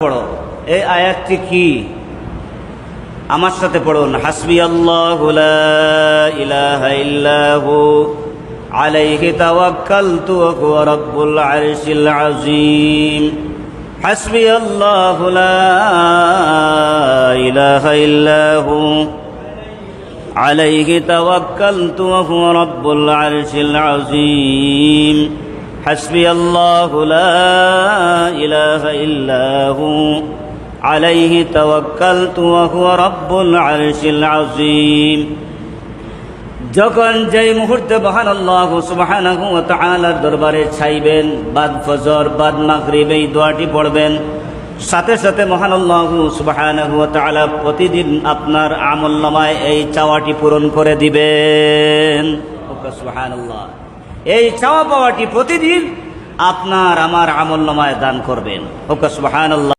পড়ো এই আয়াতটি কি আমার সাথে পড়ুন। হাসবিয়াল্লাহু লা ইলাহা ইল্লাহু আলাইহি তাওয়াক্কালতু ওয়া হুয়া রাব্বুল আরশিল আযীম। হাসবিয়াল্লাহু লা ইলাহা ইল্লাহু আলাইহি তাওয়াক্কালতু ওয়া হুয়া রাব্বুল আরশিল আযীম। হাসবিয়াল্লাহু লা ইলাহা ইল্লাহু আলাইহি তাওয়াক্কালতু ওয়া হুয়া রাব্বুল আরশিল আযীম। যখন যেই মুহূর্তে মহান আল্লাহ সুবহানাহু ওয়া তাআলার দরবারে চাইবেন, বাদ ফজর বাদ মাগরিব এই দোয়াটি পড়বেন, সাথে সাথে মহান আল্লাহ সুবহানাহু ওয়া তাআলা প্রতিদিন আপনার আমলনামায় এই চাওয়াটি পূরণ করে দিবেন। সুবহানাল্লাহ। এই চাওয়া পাওয়াটি প্রতিদিন আপনার আমার আমলনামায় দান করবেন। সুবহানাল্লাহ।